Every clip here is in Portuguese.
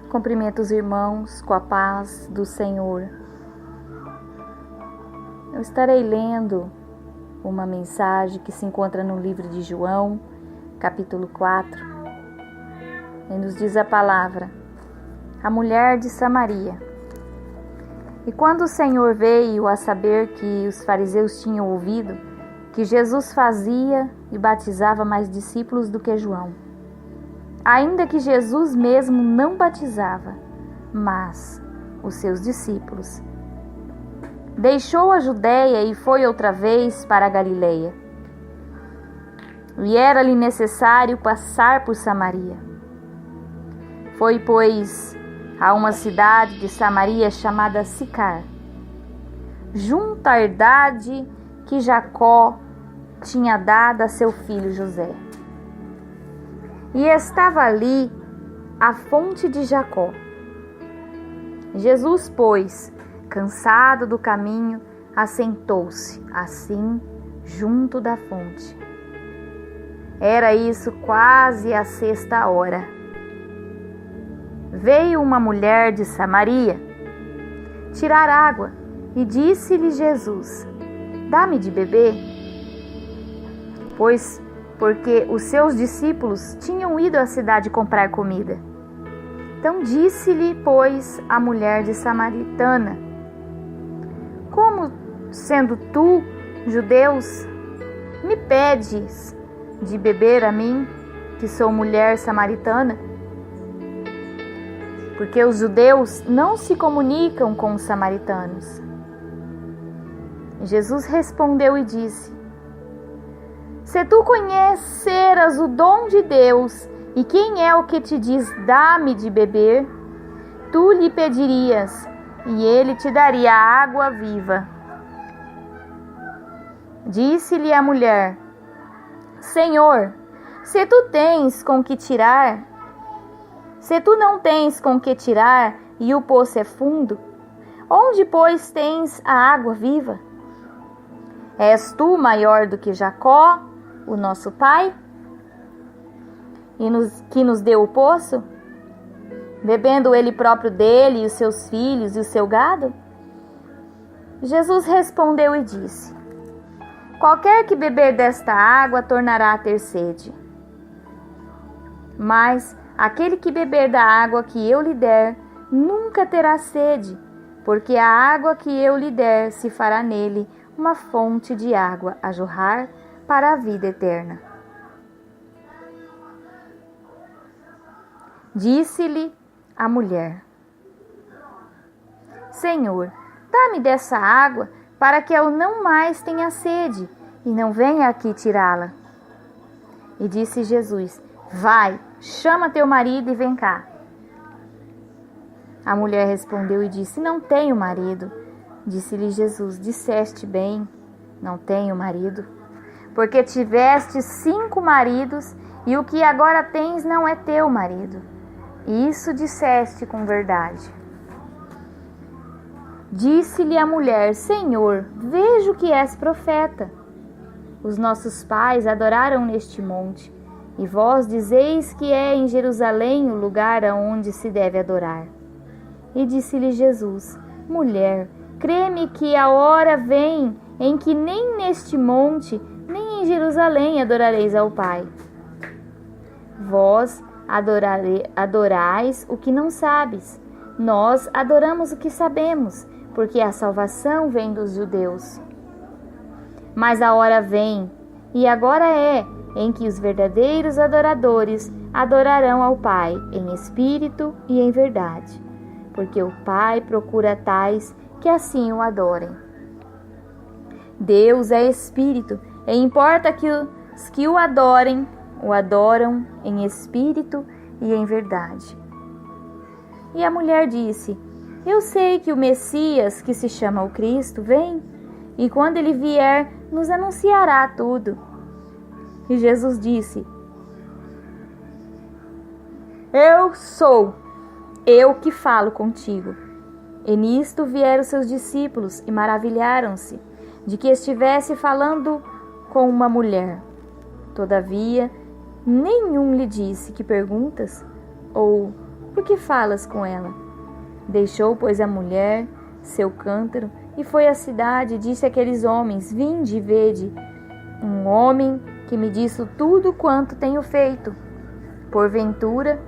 Cumprimento os irmãos com a paz do Senhor. Eu estarei lendo uma mensagem que se encontra no livro de João, capítulo 4, e nos diz a palavra: a mulher de Samaria. E quando o Senhor veio a saber que os fariseus tinham ouvido que Jesus fazia e batizava mais discípulos do que João, ainda que Jesus mesmo não batizava, mas os seus discípulos, deixou a Judéia e foi outra vez para a Galileia. E era-lhe necessário passar por Samaria. Foi, pois, a uma cidade de Samaria chamada Sicar, junto à herdade que Jacó tinha dado a seu filho José. E estava ali a fonte de Jacó. Jesus, pois, cansado do caminho, assentou-se, assim, junto da fonte. Era isso quase a 6ª. Veio uma mulher de Samaria tirar água e disse-lhe Jesus: dá-me de beber. Porque os seus discípulos tinham ido à cidade comprar comida. Então disse-lhe, pois, a mulher de Samaritana: como, sendo tu, judeus, me pedes de beber a mim, que sou mulher samaritana? Porque os judeus não se comunicam com os samaritanos. Jesus respondeu e disse: se tu conheceras o dom de Deus e quem é o que te diz dá-me de beber, tu lhe pedirias e ele te daria água viva. Disse-lhe a mulher: Senhor, se tu não tens com que tirar e o poço é fundo, onde, pois, tens a água viva? És tu maior do que Jacó, o nosso pai, que nos deu o poço, bebendo ele próprio dele, e os seus filhos e o seu gado? Jesus respondeu e disse: qualquer que beber desta água tornará a ter sede. Mas aquele que beber da água que eu lhe der, nunca terá sede, porque a água que eu lhe der se fará nele uma fonte de água a jorrar para a vida eterna. Disse-lhe a mulher: Senhor, dá-me dessa água para que eu não mais tenha sede e não venha aqui tirá-la. E disse Jesus: vai, chama teu marido e vem cá. A mulher respondeu e disse: não tenho marido. Disse-lhe Jesus: disseste bem, não tenho marido, porque tiveste 5 maridos e o que agora tens não é teu marido. Isso disseste com verdade. Disse-lhe a mulher: Senhor, vejo que és profeta. Os nossos pais adoraram neste monte, e vós dizeis que é em Jerusalém o lugar aonde se deve adorar. E disse-lhe Jesus: mulher, crê-me que a hora vem em que nem neste monte, nem em Jerusalém adorareis ao Pai. Vós adorais o que não sabes. Nós adoramos o que sabemos, porque a salvação vem dos judeus. Mas a hora vem, e agora é, em que os verdadeiros adoradores adorarão ao Pai em espírito e em verdade, porque o Pai procura tais que assim o adorem. Deus é espírito, e importa que os que o adoram em espírito e em verdade. E a mulher disse: eu sei que o Messias, que se chama o Cristo, vem, e quando ele vier, nos anunciará tudo. E Jesus disse: eu sou eu que falo contigo. E nisto vieram seus discípulos e maravilharam-se de que estivesse falando com uma mulher. Todavia, nenhum lhe disse: que perguntas? Ou por que falas com ela? Deixou, pois, a mulher seu cântaro e foi à cidade e disse àqueles homens: Vinde e vede um homem que me disse tudo quanto tenho feito. Porventura,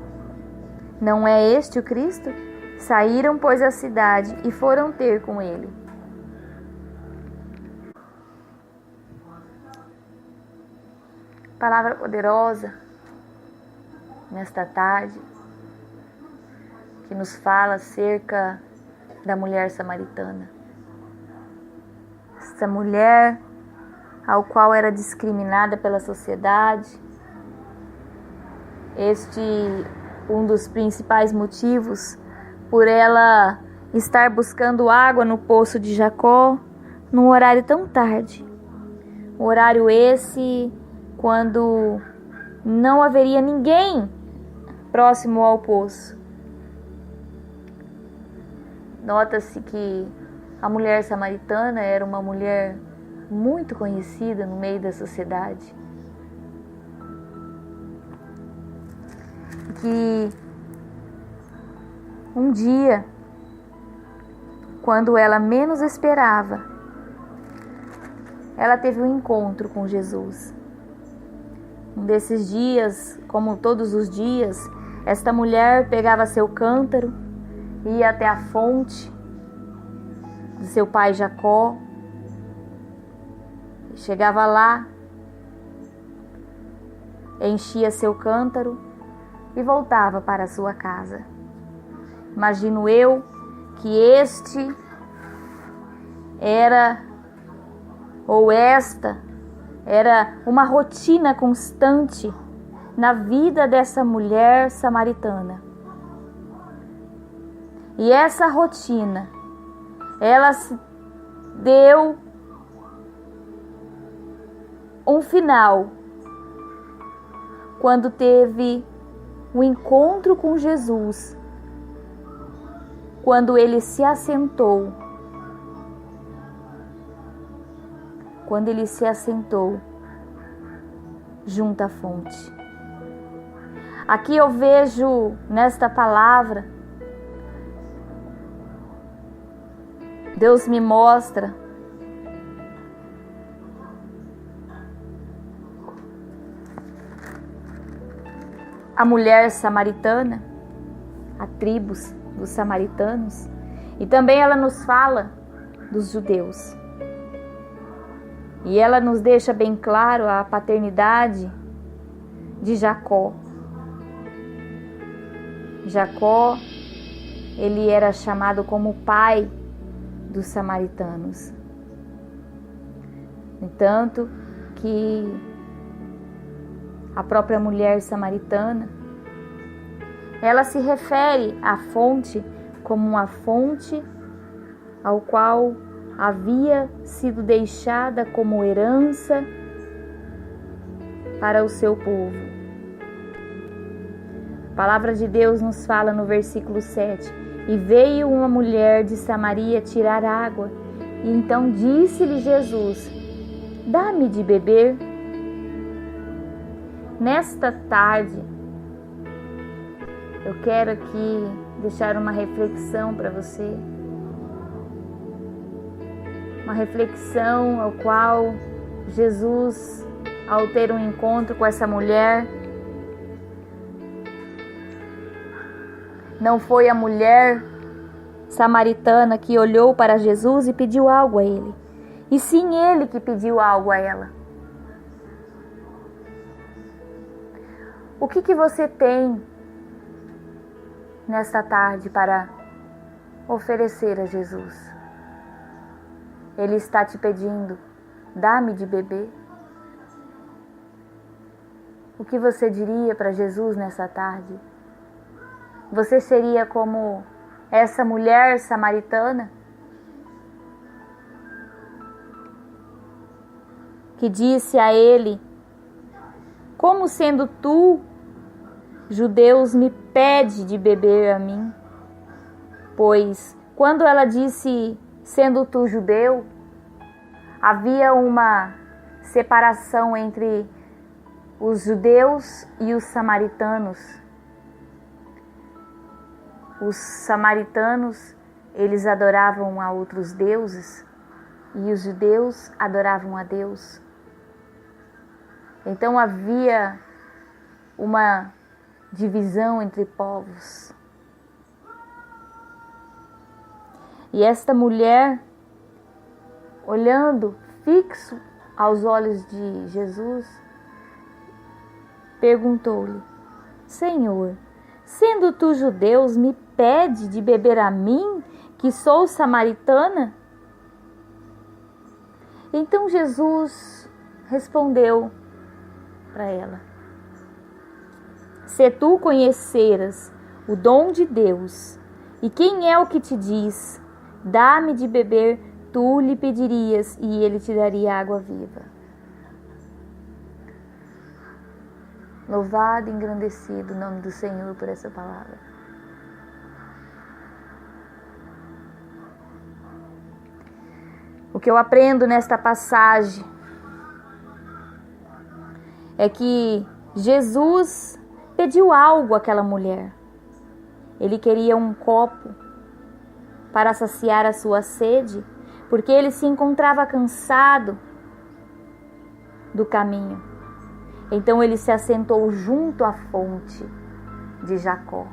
não é este o Cristo? Saíram, pois, à cidade e foram ter com ele. Palavra poderosa nesta tarde, que nos fala acerca da mulher samaritana. Essa mulher ao qual era discriminada pela sociedade. Este um dos principais motivos por ela estar buscando água no poço de Jacó num horário tão tarde. Um horário esse quando não haveria ninguém próximo ao poço. Nota-se que a mulher samaritana era uma mulher muito conhecida no meio da sociedade. Que um dia, quando ela menos esperava, ela teve um encontro com Jesus. Um desses dias, como todos os dias, esta mulher pegava seu cântaro, ia até a fonte de seu pai Jacó, chegava lá, enchia seu cântaro e voltava para a sua casa. Imagino eu que este era, ou esta, era uma rotina constante na vida dessa mulher samaritana. E essa rotina, ela se deu um final quando teve um encontro com Jesus, quando ele se assentou. Quando ele se assentou junto à fonte. Aqui eu vejo nesta palavra, Deus me mostra a mulher samaritana, a tribo dos samaritanos, e também ela nos fala dos judeus. E ela nos deixa bem claro a paternidade de Jacó. Jacó, ele era chamado como pai dos samaritanos. No entanto, que a própria mulher samaritana, ela se refere à fonte como uma fonte ao qual havia sido deixada como herança para o seu povo. A palavra de Deus nos fala no versículo 7: E veio uma mulher de Samaria tirar água, e então disse-lhe Jesus: Dá-me de beber. Nesta tarde, eu quero aqui deixar uma reflexão para você. Uma reflexão ao qual Jesus, ao ter um encontro com essa mulher, não foi a mulher samaritana que olhou para Jesus e pediu algo a ele, e sim ele que pediu algo a ela. O que você tem nesta tarde para oferecer a Jesus? Ele está te pedindo: dá-me de beber. O que você diria para Jesus nessa tarde? Você seria como essa mulher samaritana que disse a ele: Como sendo tu, judeus, me pede de beber a mim? Pois quando ela disse sendo tu judeu, havia uma separação entre os judeus e os samaritanos. os samaritanos, eles adoravam a outros deuses e os judeus adoravam a Deus. Então havia uma divisão entre povos. E esta mulher, olhando fixo aos olhos de Jesus, perguntou-lhe: Senhor, sendo tu judeu, me pede de beber a mim, que sou samaritana? Então Jesus respondeu para ela: Se tu conheceras o dom de Deus, e quem é o que te diz, dá-me de beber, tu lhe pedirias, e ele te daria água viva. Louvado e engrandecido o nome do Senhor por essa palavra. O que eu aprendo nesta passagem é que Jesus pediu algo àquela mulher. Ele queria um copo para saciar a sua sede, porque ele se encontrava cansado do caminho. Então ele se assentou junto à fonte de Jacó.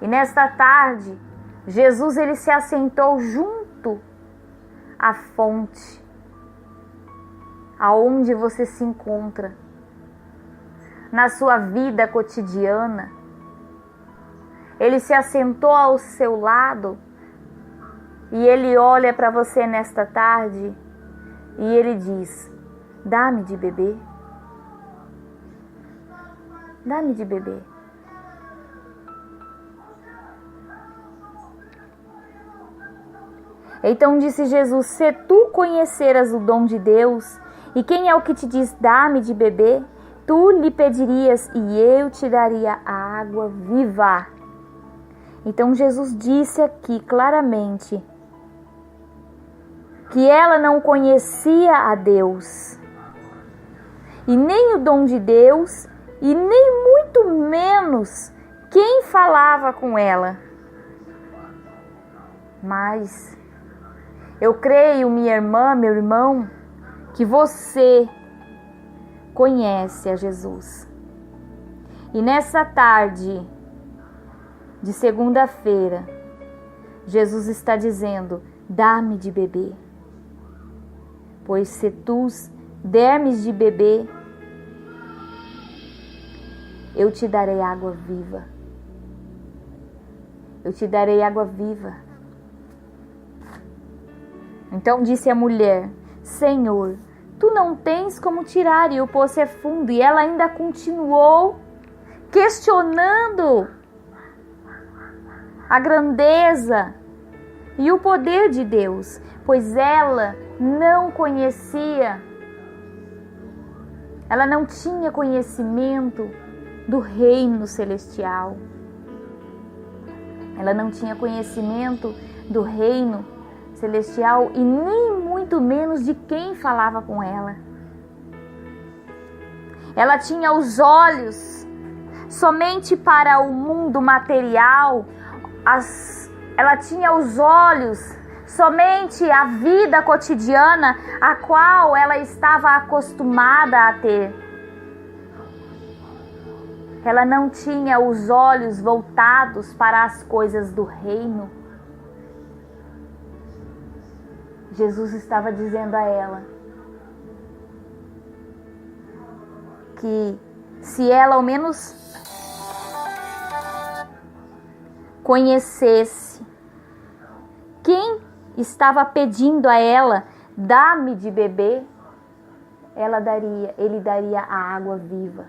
E nesta tarde, Jesus ele se assentou junto à fonte, aonde você se encontra, na sua vida cotidiana. Ele se assentou ao seu lado e ele olha para você nesta tarde e ele diz: dá-me de beber. Dá-me de beber. Então disse Jesus: se tu conheceras o dom de Deus, e quem é o que te diz, dá-me de beber, tu lhe pedirias e eu te daria a água viva. Então Jesus disse aqui claramente que ela não conhecia a Deus, e nem o dom de Deus, e nem muito menos quem falava com ela. Mas eu creio, minha irmã, meu irmão, que você conhece a Jesus. E nessa tarde de segunda-feira, Jesus está dizendo: dá-me de beber. Pois se tu der-me de beber, eu te darei água viva. Eu te darei água viva. Então disse a mulher: Senhor, tu não tens como tirar, e o poço é fundo. E ela ainda continuou questionando a grandeza e o poder de Deus, pois ela não conhecia, ela não tinha conhecimento do reino celestial. Ela não tinha conhecimento do reino celestial e nem muito menos de quem falava com ela. Ela tinha os olhos somente para o mundo material, ela tinha os olhos somente a vida cotidiana a qual ela estava acostumada a ter. Ela não tinha os olhos voltados para as coisas do reino. Jesus estava dizendo a ela que se ela ao menos conhecesse quem estava pedindo a ela, dá-me de beber, ele daria a água viva.